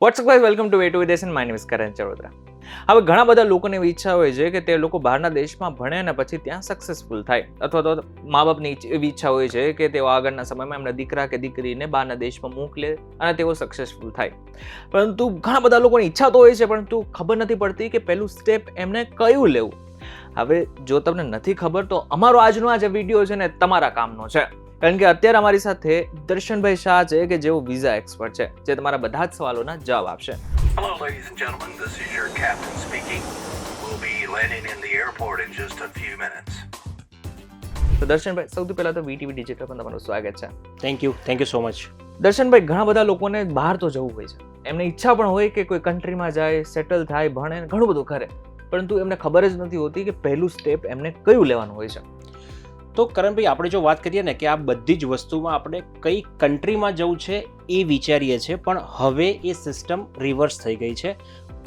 WhatsApp guys, welcome to way to વિદેશ. My name is કરણ ચરોતરા. હવે ઘણા બધા લોકોને એવી ઈચ્છા હોય છે કે તે લોકો બહારના દેશમાં ભણે અને પછી ત્યાં સક્સેસફુલ થાય, અથવા તો મા બાપની એવી ઈચ્છા હોય છે કે તેઓ આગળના સમયમાં એમના દીકરા કે દીકરીને બહારના દેશમાં મોકલે અને તેઓ સક્સેસફુલ થાય. પરંતુ ઘણા બધા લોકોની ઈચ્છા તો હોય છે, પરંતુ ખબર નથી પડતી કે પહેલું સ્ટેપ એમને કયું લેવું. હવે જો તમને નથી ખબર તો અમારો આજનો આ જે વિડીયો છે ને તમારા કામનો છે, કારણ કે અત્યારે અમારી સાથે દર્શનભાઈ શાહ છે કે જેઓ વિઝા એક્સપર્ટ છે, જે તમારા બધા જ સવાલોના જવાબ આપશે. Hello, ladies and gentlemen. This is your captain speaking. We'll be landing in the airport in just a few minutes. તો દર્શનભાઈ, સૌથી પહેલા તો વીટીવી ડિજિટલ પર તમારું સ્વાગત છે. Thank you so much. દર્શનભાઈ, ઘણા બધા લોકોને બહાર તો જવું હોય છે, એમને ઈચ્છા પણ હોય કે કોઈ કન્ટ્રીમાં જાય, સેટલ થાય, ભણે, ઘણું બધું કરે, પરંતુ એમને ખબર જ નથી હોતી કે પહેલું સ્ટેપ એમને કયું લેવાનું હોય છે. તો કરણભાઈ, આપણે જો વાત કરીએ ને કે આ બધી જ વસ્તુમાં આપણે કઈ કન્ટ્રીમાં જવું છે એ વિચારીએ છીએ, પણ હવે એ સિસ્ટમ રિવર્સ થઈ ગઈ છે.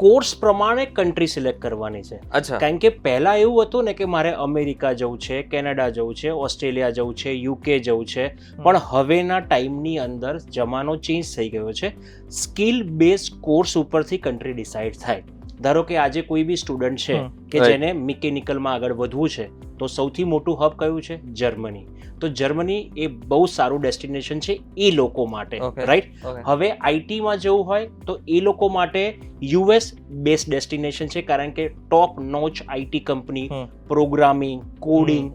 કોર્સ પ્રમાણે કન્ટ્રી સિલેક્ટ કરવાની છે. અચ્છા. કારણ કે પહેલા એવું હતું ને કે મારે અમેરિકા જવું છે, કેનેડા જવું છે, ઓસ્ટ્રેલિયા જવું છે, યુકે જવું છે, પણ હવેના ટાઈમની અંદર જમાનો ચેન્જ થઈ ગયો છે. સ્કિલ બેઝ કોર્સ ઉપરથી કન્ટ્રી ડિસાઇડ થાય. ધારો કે આજે કોઈ બી સ્ટુડન્ટ છે કે જેને મિકેનિકલમાં આગળ વધવું છે, તો સૌથી મોટું હબ કયું છે? જર્મની. તો જર્મની એ બહુ સારું ડેસ્ટિનેશન છે એ લોકો માટે, રાઈટ? હવે આઈટીમાં જવું હોય તો એ લોકો માટે યુએસ બેસ્ટ ડેસ્ટિનેશન છે, કારણ કે top notch IT company, programming, coding,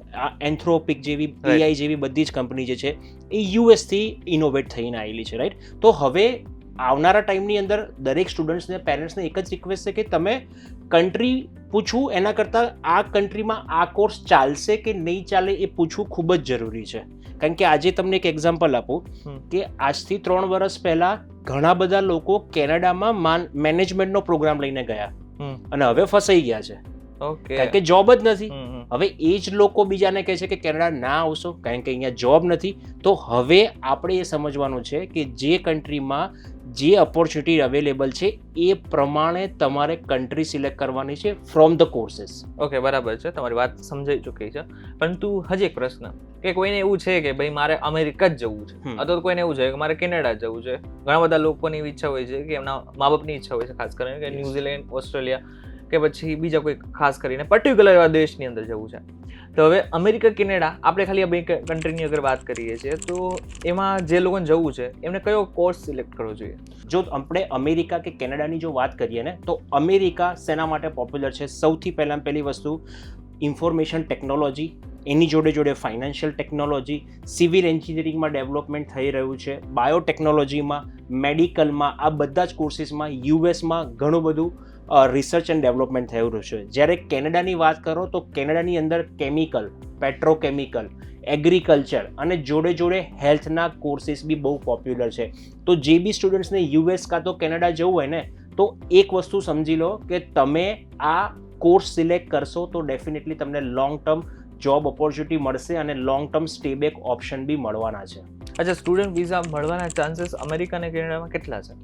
Anthropic જેવી, એઆઈ જેવી બધી જ કંપની જે છે એ યુએસથી ઇનોવેટ થઈને આવેલી છે, રાઈટ? તો હવે આવનારા ટાઈમની અંદર દરેક સ્ટુડન્ટ્સને, પેરેન્ટ્સને એક જ રિક્વેસ્ટ છે કે તમે કન્ટ્રી પૂછવું એના કરતાં આ કન્ટ્રીમાં આ કોર્સ ચાલશે કે નહીં ચાલે એ પૂછવું ખૂબ જ જરૂરી છે. કારણ કે આજે તમને એક એક્ઝામ્પલ આપું કે આજથી 3 વર્ષ પહેલા ઘણા બધા લોકો કેનેડામાં મેનેજમેન્ટનો પ્રોગ્રામ લઈને ગયા અને હવે ફસાઈ ગયા છે, કારણ કે જોબ જ નથી. હવે એ જ લોકો બીજાને કહે છે કે કેનેડા ના આવશો કારણ કે અહીંયા જોબ નથી. તો હવે આપણે એ સમજવાનું છે કે જે કન્ટ્રીમાં જે ઓપોર્ચ્યુનિટી અવેલેબલ છે એ પ્રમાણે તમારે કન્ટ્રી સિલેક્ટ કરવાની છે ફ્રોમ ધ કોર્सेस. ઓકે, બરાબર છે, તમારી વાત સમજાઈ ચૂકી છે. પરંતુ હજી એક પ્રશ્ન કે કોઈને એવું છે કે ભાઈ મારે અમેરિકા જ જવું છે, અથવા તો કોઈને એવું છે કે મારે કેનેડા જવું છે. ઘણા બધા લોકોની એવી ઈચ્છા હોય છે કે એમના મા બાપની ઈચ્છા હોય છે, ખાસ કરીને કે ન્યુઝીલેન્ડ, ઓસ્ટ્રેલિયા કે પછી બીજા કોઈ ખાસ કરીને પર્ટિક્યુલર એવા દેશની અંદર જવું છે. તો હવે અમેરિકા, કેનેડા, આપણે ખાલી આ બે કન્ટ્રીની અગર વાત કરીએ છીએ તો એમાં જે લોકોને જવું છે એમને કયો કોર્સ સિલેક્ટ કરવો જોઈએ? જો આપણે અમેરિકા કે કેનેડાની જો વાત કરીએ ને, તો અમેરિકા શેના માટે પોપ્યુલર છે? સૌથી પહેલી વસ્તુ ઇન્ફોર્મેશન ટેકનોલોજી, એની જોડે ફાઇનાન્શિયલ ટેકનોલોજી, સિવિલ એન્જિનિયરિંગમાં ડેવલપમેન્ટ થઈ રહ્યું છે, બાયોટેકનોલોજીમાં, મેડિકલમાં, આ બધા જ કોર્સીસમાં યુએસમાં ઘણું બધું રિસર્ચ એન્ડ ડેવલપમેન્ટ થઈ રહ્યું છે. જ્યારે કેનેડાની વાત કરો તો કેનેડાની અંદર કેમિકલ, પેટ્રોકેમિકલ, એગ્રીકલ્ચર અને જોડે હેલ્થના કોર્સીસ બી બહુ પોપ્યુલર છે. તો જે બી સ્ટુડન્ટ્સને યુએસ કાં તો કેનેડા જવું હોય ને, તો એક વસ્તુ સમજી લો કે તમે આ કોર્સ સિલેક્ટ કરશો તો ડેફિનેટલી તમને લોંગ ટર્મ જોબ ઓપોર્ચ્યુનિટી મળશે અને long term stay back option બી મળવાના છે. અચ્છા, સ્ટુડન્ટ વિઝા મળવાના ચાન્સીસ અમેરિકા અને કેનેડામાં કેટલા છે?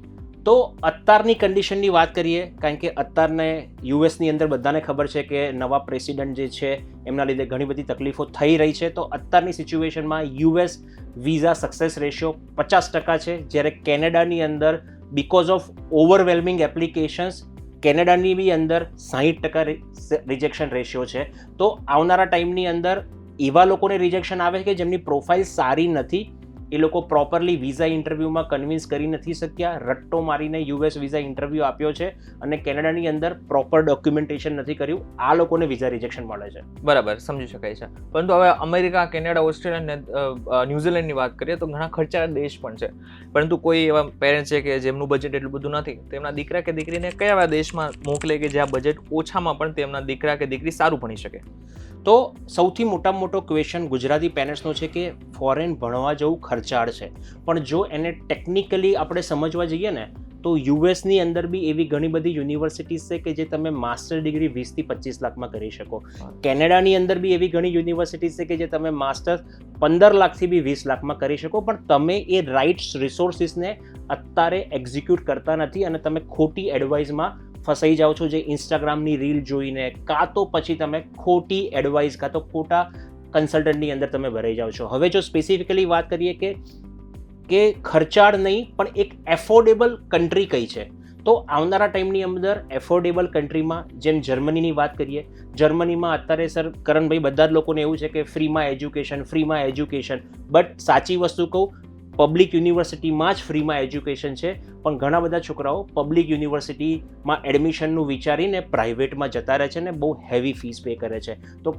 તો અત્યારની કન્ડિશનની વાત કરીએ, કારણ કે અત્યારને યુએસની અંદર બધાને ખબર છે કે નવા પ્રેસિડન્ટ જે છે એમના લીધે ઘણી બધી તકલીફો થઈ રહી છે. તો અત્યારની સિચ્યુએશનમાં યુએસ વિઝા સક્સેસ રેશિયો 50% છે, જ્યારે કેનેડાની અંદર બિકોઝ ઓફ ઓવરવેલ્મિંગ એપ્લિકેશન્સ કેનેડાની બી અંદર 60% રિજેક્શન રેશિયો છે. તો આવનારા ટાઈમની અંદર એવા લોકોને રિજેક્શન આવે કે જેમની પ્રોફાઇલ સારી નથી, એ લોકો પ્રોપરલી વિઝા ઇન્ટરવ્યૂમાં કન્વિન્સ કરી નથી શક્યા, રટ્ટો મારીને યુએસ વિઝા ઇન્ટરવ્યૂ આપ્યો છે અને કેનેડાની અંદર પ્રોપર ડોક્યુમેન્ટેશન નથી કર્યું, આ લોકોને વિઝા રિજેક્શન મળે છે. બરાબર, સમજી શકાય છે. પરંતુ હવે અમેરિકા, કેનેડા, ઓસ્ટ્રેલિયા અને ન્યુઝીલેન્ડની વાત કરીએ તો ઘણા ખર્ચાળ દેશ પણ છે. પરંતુ કોઈ એવા પેરેન્ટ્સ છે કે જેમનું બજેટ એટલું બધું નથી, તેમના દીકરા કે દીકરીને કયા એવા દેશમાં મોકલે કે જ્યાં બજેટ ઓછામાં પણ તેમના દીકરા કે દીકરી સારું ભણી શકે? તો સૌથી મોટામાં મોટો ક્વેશ્ચન ગુજરાતી પેરેન્ટ્સનો છે કે ફોરેન ભણવા જવું ખર્ચાળ છે, પણ જો એને ટેકનિકલી આપણે સમજવા જઈએ ને તો યુએસની અંદર બી એવી ઘણી બધી યુનિવર્સિટીઝ છે કે જે તમે માસ્ટર ડિગ્રી 20 થી 25 લાખમાં કરી શકો. કેનેડાની અંદર બી એવી ઘણી યુનિવર્સિટીઝ છે કે જે તમે માસ્ટર 15 લાખથી બી 20 લાખમાં કરી શકો, પણ તમે એ રાઇટ્સ રિસોર્સિસને અત્યારે એક્ઝિક્યુટ કરતા નથી અને તમે ખોટી એડવાઇસમાં ફસાઈ જાઓ છો, જે ઇન્સ્ટાગ્રામની રીલ જોઈને, કાં તો પછી તમે ખોટી એડવાઇસ કાં તો ખોટા કન્સલ્ટન્ટની અંદર તમે ભરાઈ જાઓ છો. હવે જો સ્પેસિફિકલી વાત કરીએ કે ખર્ચાળ નહીં પણ એક એફોર્ડેબલ કન્ટ્રી કઈ છે, તો આવનારા ટાઈમની અંદર એફોર્ડેબલ કન્ટ્રીમાં જેમ જર્મનીની વાત કરીએ, જર્મનીમાં અત્યારે સર કરણભાઈ બધા જ લોકોને એવું છે કે ફ્રીમાં એજ્યુકેશન, બટ સાચી વસ્તુ કહું, પબ્લિક યુનિવર્સિટીમાં જ ફ્રીમાં એજ્યુકેશન છે, પણ ઘણા બધા છોકરાઓ પબ્લિક યુનિવર્સિટીમાં એડમિશનનું વિચારીને પ્રાઇવેટમાં જતા રહે છે ને બહુ હેવી ફીસ પે કરે છે, તો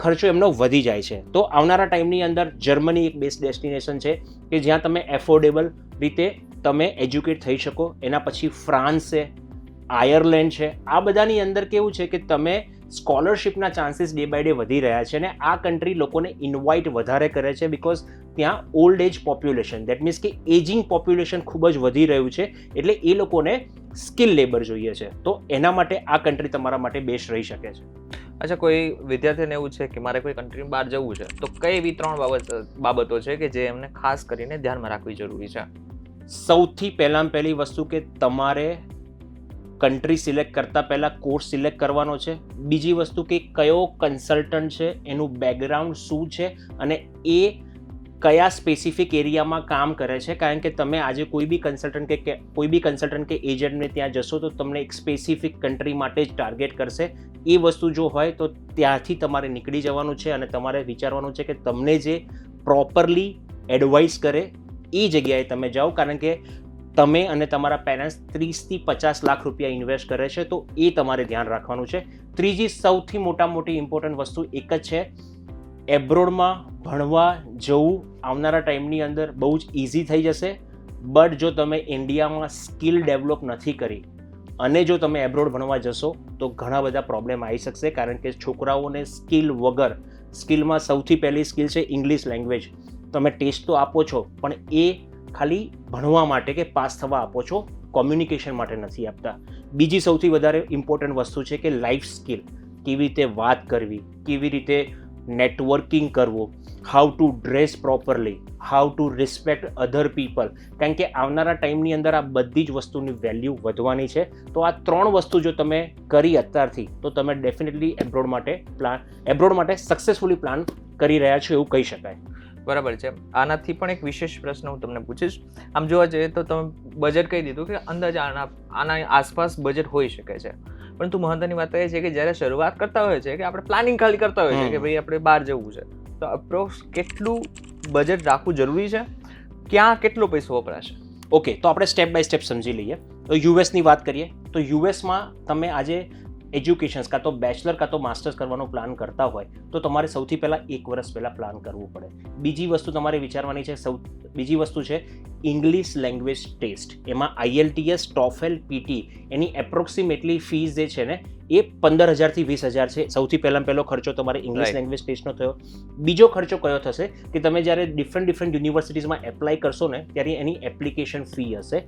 ખર્ચો એમનો વધી જાય છે. તો આવનારા ટાઈમની અંદર જર્મની એક બેસ્ટ ડેસ્ટિનેશન છે કે જ્યાં તમે એફોર્ડેબલ રીતે તમે એજ્યુકેટ થઈ શકો. એના પછી ફ્રાન્સ છે, આયર્લેન્ડ છે, આ બધાની અંદર કેવું છે કે તમે સ્કોલરશિપના ચાન્સીસ ડે બાય ડે વધી રહ્યા છે અને આ કન્ટ્રી લોકોને ઇન્વાઇટ વધારે કરે છે બિકોઝ ત્યાં old age population, that means કે એજિંગ પોપ્યુલેશન ખૂબ જ વધી રહ્યું છે, એટલે એ લોકોને સ્કિલ લેબર જોઈએ છે. તો એના માટે આ કન્ટ્રી તમારા માટે બેસ્ટ રહી શકે છે. અચ્છા, કોઈ વિદ્યાર્થીને એવું છે કે મારે કોઈ કન્ટ્રીની બહાર જવું છે, તો કઈ એવી 3 બાબતો છે કે જે એમને ખાસ કરીને ધ્યાનમાં રાખવી જરૂરી છે? સૌથી પહેલી વસ્તુ કે તમારે કન્ટ્રી સિલેક્ટ કરતાં પહેલાં કોર્સ સિલેક્ટ કરવાનો છે. બીજી વસ્તુ કે કયો કન્સલ્ટન્ટ છે, એનું બેકગ્રાઉન્ડ શું છે અને એ કયા સ્પેસિફિક એરિયામાં કામ કરે છે. કારણ કે તમે આજે કોઈ બી કન્સલ્ટન્ટ કે એજન્ટને ત્યાં જશો તો તમને એક સ્પેસિફિક કન્ટ્રી માટે જ ટાર્ગેટ કરશે. એ વસ્તુ જો હોય તો ત્યાંથી તમારે નીકળી જવાનું છે અને તમારે વિચારવાનું છે કે તમને જે પ્રોપરલી એડવાઇસ કરે એ જગ્યાએ તમે જાઓ, કારણ કે તમે અને તમારા પેરેન્ટ્સ 30 થી 50 લાખ રૂપિયા ઇન્વેસ્ટ કરે છે, તો એ તમારે ધ્યાન રાખવાનું છે. ત્રીજી સૌથી મોટી ઇમ્પોર્ટન્ટ વસ્તુ એક જ છે, એબ્રોડમાં ભણવા જવું આવનારા ટાઈમની અંદર બહુ જ ઇઝી થઈ જશે, બટ જો તમે ઇન્ડિયામાં સ્કિલ ડેવલપ નથી કરી અને જો તમે એબ્રોડ ભણવા જશો તો ઘણા બધા પ્રોબ્લેમ આવી શકશે, કારણ કે છોકરાઓને સ્કિલ વગર, સ્કિલમાં સૌથી પહેલી સ્કિલ છે ઇંગ્લિશ લેંગ્વેજ. તમે ટેસ્ટ તો આપો છો પણ એ ખાલી ભણવા માટે કે પાસ થવા આપો છો, કોમ્યુનિકેશન માટે નથી આપતા. બીજી સૌથી વધારે ઇમ્પોર્ટન્ટ વસ્તુ છે કે લાઈફ સ્કિલ, કેવી રીતે વાત કરવી, કેવી રીતે નેટવર્કિંગ કરવું, how to dress properly, how to respect other people, કારણ કે આવનારા ટાઈમની અંદર આ બધી જ વસ્તુની વેલ્યુ વધવાની છે. તો આ 3 વસ્તુ જો તમે કરી અત્યારથી તો તમે ડેફિનેટલી એબ્રોડ માટે સક્સેસફુલી પ્લાન કરી રહ્યા છો એવું કહી શકાય. બરાબર છે. આનાથી પણ એક વિશેષ પ્રશ્ન હું તમને પૂછીશ. આમ જોવા જઈએ તો તમે બજેટ કહી દીધું કે અંદાજે આના આસપાસ બજેટ હોઈ શકે છે, પરંતુ મહત્વની વાત એ છે કે જ્યારે શરૂઆત કરતા હોય છે કે આપણે પ્લાનિંગ ખાલી કરતા હોય છે કે ભાઈ આપણે બહાર જવું છે, તો અપ્રોક્સ કેટલું બજેટ રાખવું જરૂરી છે, ક્યાં કેટલો પૈસો વપરાશે? ઓકે, તો આપણે સ્ટેપ બાય સ્ટેપ સમજી લઈએ. તો યુએસની વાત કરીએ તો યુએસમાં તમે આજે એજ્યુકેશન્સ કાં તો બેચલર કાં તો માસ્ટર્સ કરવાનો પ્લાન કરતા હોય તો તમારે સૌથી પહેલાં 1 વર્ષ પહેલાં પ્લાન કરવું પડે. બીજી વસ્તુ તમારે વિચારવાની છે, બીજી વસ્તુ છે ઇંગ્લિશ લેંગ્વેજ ટેસ્ટ. એમાં IELTS, TOEFL, PT એની એપ્રોક્સિમેટલી ફીસ જે છે ને એ 15,000 થી 20,000 છે. સૌથી પહેલો ખર્ચો તમારે ઇંગ્લિશ લેંગ્વેજ ટેસ્ટનો થયો. બીજો ખર્ચો કયો થશે કે તમે જ્યારે ડિફરન્ટ યુનિવર્સિટીઝમાં એપ્લાય કરશો ને ત્યારે એની એપ્લિકેશન ફી હશે.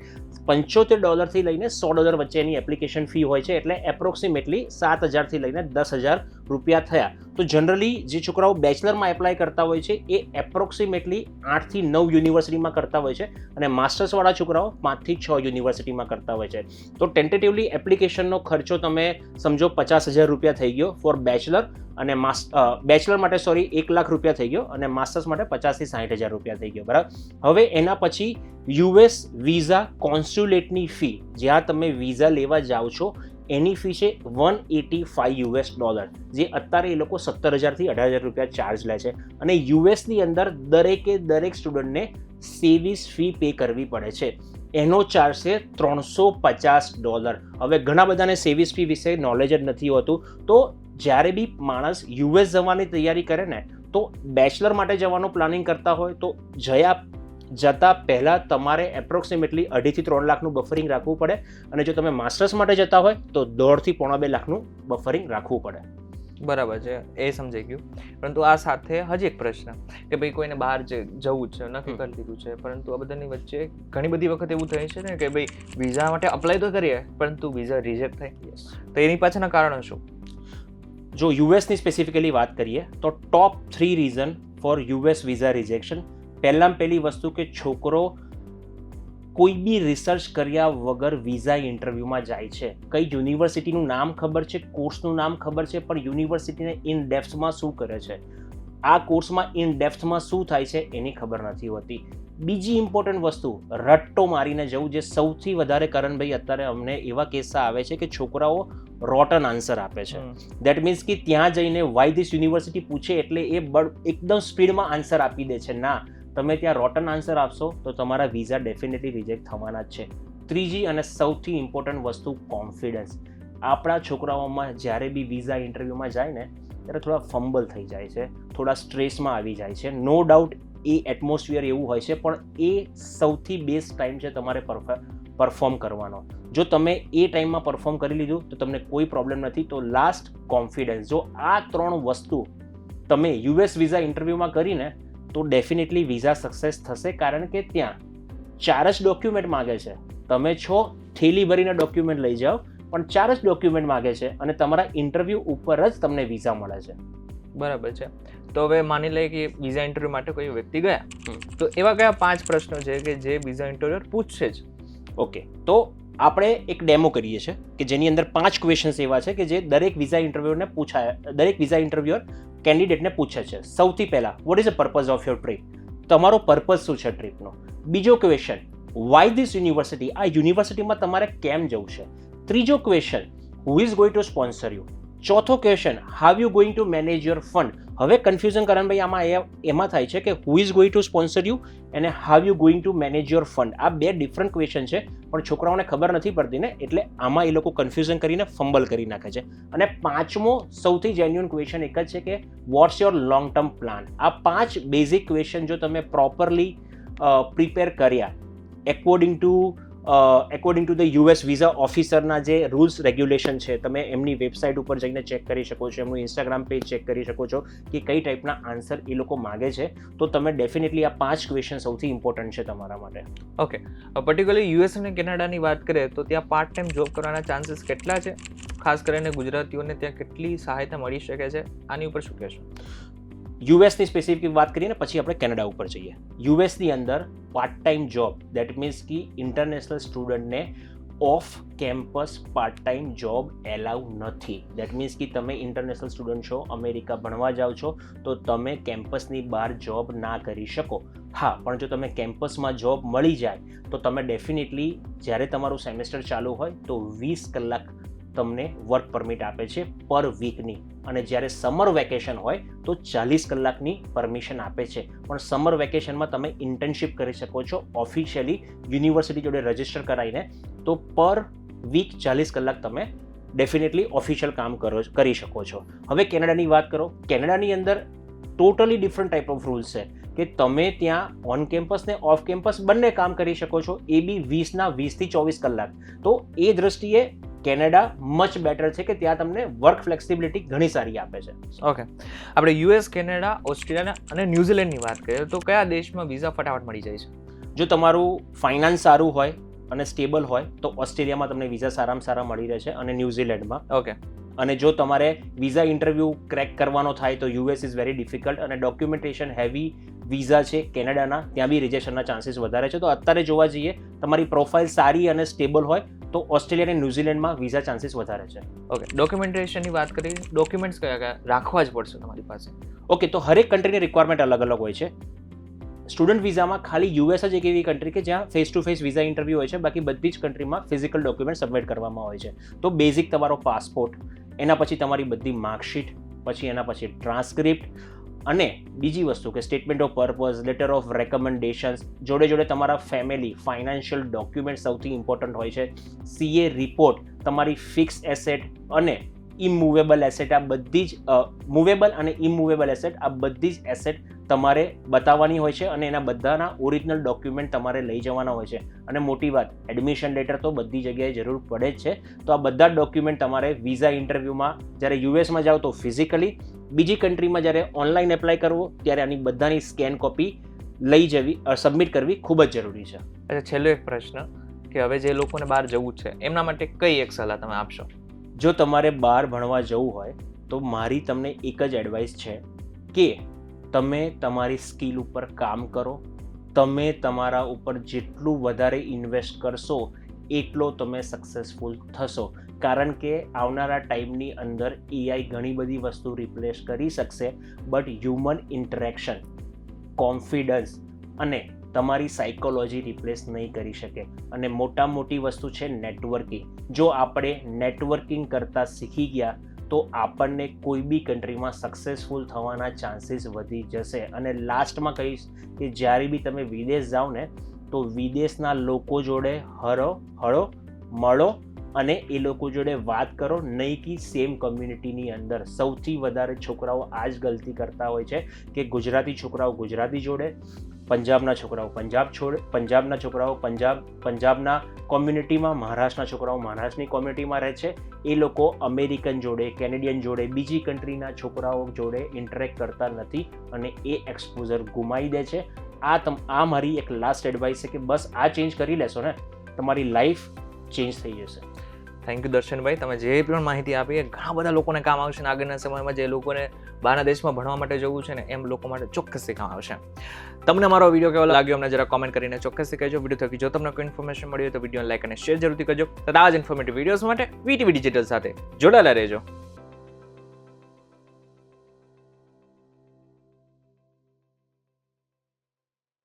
$75 થી લઈને $100 વચ્ચે એની એપ્લિકેશન ફી હોય છે, એટલે એપ્રોક્સિમેટલી 7,000 થી લઈને 10,000 રૂપિયા થયા. તો જનરલી જે છોકરાઓ બેચલરમાં એપ્લાય કરતા હોય છે એ એપ્રોક્સિમેટલી 8 થી 9 યુનિવર્સિટીમાં કરતા હોય છે અને માસ્ટર્સવાળા છોકરાઓ 5 થી 6 યુનિવર્સિટીમાં કરતા હોય છે. તો ટેન્ટેટિવલી એપ્લિકેશનનો ખર્ચો તમે સમજો 50,000 રૂપિયા થઈ ગયો ફોર બેચલર, અને બેચલર માટે 1 લાખ રૂપિયા થઈ ગયો અને માસ્ટર્સ માટે 50,000 થી 60,000 રૂપિયા થઈ ગયો. બરાબર. હવે એના પછી US વિઝા કોન્સ્યુલેટની ફી, જ્યાં તમે વિઝા લેવા જાઓ છો એની ફી છે $185, જે અત્યારે એ લોકો 17,000 થી 18,000 રૂપિયા ચાર્જ લે છે. અને યુએસની અંદર દરેક સ્ટુડન્ટને સેવિસ ફી પે કરવી પડે છે. એનો ચાર્જ છે $350. હવે ઘણા બધાને સેવિસ ફી વિશે નોલેજ જ નથી હોતું, તો જ્યારે બી માણસ યુએસ જવાની તૈયારી કરે ને તો બેચલર માટે જવાનું પ્લાનિંગ કરતા હોય તો જતા પહેલાં તમારે એપ્રોક્સિમેટલી 2.5 થી 3 લાખનું બફરિંગ રાખવું પડે, અને જો તમે માસ્ટર્સ માટે જતા હોય તો 1.5 થી 2.5 લાખનું બફરિંગ રાખવું પડે. બરાબર છે, એ સમજાઈ ગયું. પરંતુ આ સાથે હજી એક પ્રશ્ન કે ભાઈ કોઈને બહાર જવું છે, નક્કી કરી દીધું છે, પરંતુ આ બધાની વચ્ચે ઘણી બધી વખત એવું થાય છે ને કે ભાઈ વિઝા માટે અપ્લાય તો કરીએ પરંતુ વિઝા રિજેક્ટ થાય, તો એની પાછળના કારણો શું? જો યુએસની સ્પેસિફિકલી વાત કરીએ તો ટોપ 3 reason four US visa rejection. પહેલી વસ્તુ કે છોકરો કોઈ બી રિસર્ચ કર્યા વગર વિઝા ઇન્ટરવ્યૂમાં જાય છે. કઈ યુનિવર્સિટીનું નામ ખબર છે, કોર્સનું નામ ખબર છે, પણ યુનિવર્સિટીને ઇન ડેપ્થમાં શું કરે છે, આ કોર્સમાં ઇન ડેપ્થમાં શું થાય છે એની ખબર નથી હોતી. બીજી ઇમ્પોર્ટન્ટ વસ્તુ, રટ્ટો મારીને જવું, જે સૌથી વધારે કરણભાઈ અત્યારે અમને એવા કિસ્સા આવે છે કે છોકરાઓ રોટન આન્સર આપે છે. દેટ મીન્સ કે ત્યાં જઈને વાય ધીસ યુનિવર્સિટી પૂછે એટલે એ એકદમ સ્પીડમાં આન્સર આપી દે છે. ના, તમે ત્યાં રોટન આન્સર આપશો તો તમારા વિઝા ડેફિનેટલી રિજેક્ટ થવાના જ છે. ત્રીજી અને સૌથી ઇમ્પોર્ટન્ટ વસ્તુ, કોન્ફિડન્સ. આપણા છોકરાઓમાં જ્યારે બી વિઝા ઇન્ટરવ્યૂમાં જાય ને ત્યારે થોડા ફમ્બલ થઈ જાય છે, થોડા સ્ટ્રેસમાં આવી જાય છે. નો ડાઉટ એ એટમોસ્ફિયર એવું હોય છે, પણ એ સૌથી બેસ્ટ ટાઈમ છે તમારે પરફોર્મ કરવાનો. જો તમે એ ટાઈમમાં પરફોર્મ કરી લીધું તો તમને કોઈ પ્રોબ્લેમ નથી. તો લાસ્ટ, કોન્ફિડન્સ. જો આ 3 વસ્તુ તમે યુએસ વિઝા ઇન્ટરવ્યૂમાં કરીને તો ડેફિનેટલી વિઝા સક્સેસ થશે, કારણ કે ત્યાં 4 જ ડોક્યુમેન્ટ માગે છે. તમે છો થેલી ભરીને ડોક્યુમેન્ટ લઈ જાઓ, પણ 4 જ ડોક્યુમેન્ટ માગે છે અને તમારા ઇન્ટરવ્યૂ ઉપર જ તમને વિઝા મળે છે. બરાબર છે. તો હવે માની લઈએ કે વિઝા ઇન્ટરવ્યૂ માટે કોઈ વ્યક્તિ ગયા, તો એવા કયા 5 પ્રશ્નો છે કે જે વિઝા ઇન્ટરવ્યુઅર પૂછશે જ? ઓકે, તો આપણે એક ડેમો કરીએ છીએ કે જેની અંદર 5 ક્વેશ્ચન્સ એવા છે કે જે દરેક વિઝા ઇન્ટરવ્યુઅર કેન્ડિડેટને પૂછે છે. સૌથી પહેલા, what is the purpose of your trip? તમારો પર્પઝ શું છે ટ્રીપનો? બીજો ક્વેશ્ચન, વાય ધીસ યુનિવર્સિટી? આ યુનિવર્સિટીમાં તમારે કેમ જવું છે? ત્રીજો question, who is going to sponsor you? ચોથો question, how you going to manage your fund? હવે કન્ફ્યુઝન કરણભાઈ આમાં એમાં થાય છે કે who is going to sponsor you અને how you going to manage your fund. આ 2 ડિફરન્ટ ક્વેશ્ચન છે, પણ છોકરાઓને ખબર નથી પડતી ને, એટલે આમાં એ લોકો કન્ફ્યુઝન કરીને ફંબલ કરી નાખે છે. અને 5મો સૌથી જેન્યુઅન ક્વેશ્ચન એક જ છે કે what's your long term plan? આ 5 બેઝિક ક્વેશ્ચન જો તમે પ્રોપરલી પ્રિપેર કર્યા according to the US visa ઓફિસરના જે રૂલ્સ રેગ્યુલેશન છે, તમે એમની વેબસાઇટ ઉપર જઈને ચેક કરી શકો છો, એમનું ઇન્સ્ટાગ્રામ પેજ ચેક કરી શકો છો કે કઈ ટાઈપના આન્સર એ લોકો માગે છે. તો તમે ડેફિનેટલી આ 5 ક્વેશ્ચન સૌથી ઇમ્પોર્ટન્ટ છે તમારા માટે. ઓકે, પર્ટિક્યુલરલી યુએસ અને કેનેડાની વાત કરીએ તો ત્યાં પાર્ટ ટાઈમ જોબ કરવાના ચાન્સીસ કેટલા છે? ખાસ કરીને ગુજરાતીઓને ત્યાં કેટલી સહાયતા મળી શકે છે? આની ઉપર શું કહેશો? યુએસની સ્પેસિફિક વાત કરીએ ને પછી આપણે કેનેડા ઉપર જઈએ. યુએસની અંદર part time job, that means કે ઇન્ટરનેશનલ સ્ટુડન્ટને of campus part time job allow નથી. દેટ મીન્સ કે તમે ઇન્ટરનેશનલ સ્ટુડન્ટ છો, અમેરિકા ભણવા જાઓ છો, તો તમે કેમ્પસની બહાર જોબ ના કરી શકો. હા, પણ જો તમે કેમ્પસમાં જોબ મળી જાય તો તમે ડેફિનેટલી જ્યારે તમારું સેમેસ્ટર ચાલુ હોય તો 20 કલાક તમને વર્ક પરમિટ આપે છે પર વીકની, અને જ્યારે સમર વેકેશન હોય તો 40 કલાકની પરમિશન આપે છે. પણ સમર વેકેશનમાં તમે ઇન્ટર્નશિપ કરી શકો છો ઓફિશિયલી યુનિવર્સિટી જોડે રજિસ્ટર કરાવીને, તો પર વીક 40 કલાક તમે ડેફિનેટલી ઓફિશિયલ કામ કરી શકો છો. હવે કેનેડાની વાત કરો. કેનેડાની અંદર totally different type of rules છે કે તમે ત્યાં ઓન કેમ્પસ ને ઓફ કેમ્પસ બંને કામ કરી શકો છો, એ બી 20 થી 24 કલાક. તો એ દ્રષ્ટિએ કેનેડા મચ બેટર છે કે ત્યાં તમને વર્ક ફ્લેક્સિબિલિટી ઘણી સારી આપે છે. ઓકે, આપણે યુએસ, કેનેડા, ઓસ્ટ્રેલિયા અને ન્યૂઝીલેન્ડની વાત કરીએ તો કયા દેશમાં વિઝા ફટાફટ મળી જાય છે? જો તમારું ફાઇનાન્સ સારું હોય અને સ્ટેબલ હોય તો ઓસ્ટ્રેલિયામાં તમને વિઝા સારામાં સારા મળી રહે છે, અને ન્યૂઝીલેન્ડમાં. ઓકે, અને જો તમારે વિઝા ઇન્ટરવ્યૂ ક્રેક કરવાનો થાય તો યુએસ ઇઝ વેરી ડિફિકલ્ટ, અને ડોક્યુમેન્ટેશન હેવી વિઝા છે કેનેડાના, ત્યાં બી રિજેક્શનના ચાન્સીસ વધારે છે. તો અત્યારે જોવા જઈએ તમારી પ્રોફાઇલ સારી અને સ્ટેબલ હોય તો ઓસ્ટ્રેલિયા અને ન્યૂઝીલેન્ડમાં વિઝા ચાન્સીસ વધારે છે. ઓકે, ડોક્યુમેન્ટેશનની વાત કરીએ, ડોક્યુમેન્ટ્સ કયા કયા રાખવા જ પડશે તમારી પાસે? ઓકે, તો હરેક કન્ટ્રીની રિક્વાયરમેન્ટ અલગ અલગ હોય છે. સ્ટુડન્ટ વિઝામાં ખાલી યુએસ જ એક એવી કન્ટ્રી કે જ્યાં face to face visa interview હોય છે, બાકી બધી જ કન્ટ્રીમાં ફિઝિકલ ડોક્યુમેન્ટ સબમિટ કરવામાં હોય છે. તો બેઝિક તમારો પાસપોર્ટ, એના પછી તમારી બધી માર્કશીટ, પછી એના પછી ટ્રાન્સક્રિપ્ટ, અને બીજી વસ્તુ કે statement of purpose, letter of recommendations, જોડે જોડે તમારા ફેમિલી ફાઇનાન્શિયલ ડોક્યુમેન્ટ સૌથી ઇમ્પોર્ટન્ટ હોય છે. સીએ રિપોર્ટ, તમારી ફિક્સ એસેટ અને ઇમૂવેબલ એસેટ, આ બધી જ મૂવેબલ અને ઇમૂવેબલ એસેટ, આ બધી જ એસેટ તમારે બતાવવાની હોય છે, અને એના બધાના ઓરિજિનલ ડોક્યુમેન્ટ તમારે લઈ જવાના હોય છે. અને મોટી વાત, એડમિશન લેટર તો બધી જગ્યાએ જરૂર પડે જ છે. તો આ બધા ડોક્યુમેન્ટ તમારે વિઝા ઇન્ટરવ્યૂમાં જ્યારે યુએસમાં જાઓ તો ફિઝિકલી, બીજી કન્ટ્રીમાં જ્યારે ઓનલાઈન એપ્લાય કરવો ત્યારે આની બધાની સ્કેન કોપી લઈ જવી, સબમિટ કરવી ખૂબ જ જરૂરી છે. અચ્છા, છેલ્લો એક પ્રશ્ન કે હવે જે લોકોને બહાર જવું છે એમના માટે કઈ એક સલાહ તમે આપશો? જો તમારે બહાર ભણવા જવું હોય તો મારી તમને એક જ એડવાઇસ છે કે તમે તમારી સ્કિલ ઉપર કામ કરો. તમે તમારા ઉપર જેટલું વધારે ઇન્વેસ્ટ કરશો એટલો તમે સક્સેસફુલ થશો. કારણ કે આવનારા ટાઈમની અંદર એઆઈ ઘણી બધી વસ્તુ રિપ્લેસ કરી શકશે, બટ હ્યુમન ઇન્ટરેક્શન, કોન્ફિડન્સ અને તમારી સાયકોલોજી રિપ્લેસ નહીં કરી શકે. અને મોટી વસ્તુ છે નેટવર્કિંગ. જો આપણે નેટવર્કિંગ કરતાં શીખી ગયા તો આપણને કોઈ બી કન્ટ્રીમાં સક્સેસફુલ થવાના ચાન્સીસ વધી જશે. અને લાસ્ટમાં કહીશ કે જ્યારે બી તમે વિદેશ જાઓ ને તો વિદેશના લોકો જોડે હળો મળો અને એ લોકો જોડે વાત કરો, નહીં કે સેમ કમ્યુનિટીની અંદર. સૌથી વધારે છોકરાઓ આ જ ગલતી કરતા હોય છે કે ગુજરાતી છોકરાઓ ગુજરાતી જોડે, પંજાબના છોકરાઓ પંજાબના છોકરાઓ પંજાબના કોમ્યુનિટીમાં, મહારાષ્ટ્રના છોકરાઓ મહારાષ્ટ્રની કોમ્યુનિટીમાં રહે છે. એ લોકો અમેરિકન જોડે, કેનેડિયન જોડે, બીજી કન્ટ્રીના છોકરાઓ જોડે ઇન્ટરેક્ટ કરતા નથી અને એ એક્સપોઝર ગુમાવી દે છે. આ મારી એક લાસ્ટ એડવાઇસ છે કે બસ આ ચેન્જ કરી લેશો ને તમારી લાઈફ ચેન્જ થઈ જશે. થેન્ક યુ દર્શનભાઈ, તમે જે પણ માહિતી આપી એ ઘણા બધા લોકોને કામ આવશે. આગળના સમયમાં જે લોકોને બહારના દેશમાં ભણવા માટે જવું છે ને એમ લોકો માટે ચોક્કસથી કામ આવશે. તમને મારો વિડીયો કેવો લાગ્યો અમને જરા કોમેન્ટ કરીને ચોક્કસથી કહેજો. વિડીયો થકી જો તમને કોઈ ઇન્ફોર્મેશન મળી હોય તો વિડીયો લાઈક અને શેર જરૂરથી કરજો. તથા આ જ ઇન્ફોર્મેટિવ વિડીયોઝ માટે વીટીવી ડિજિટલ સાથે જોડાયેલા રહેજો.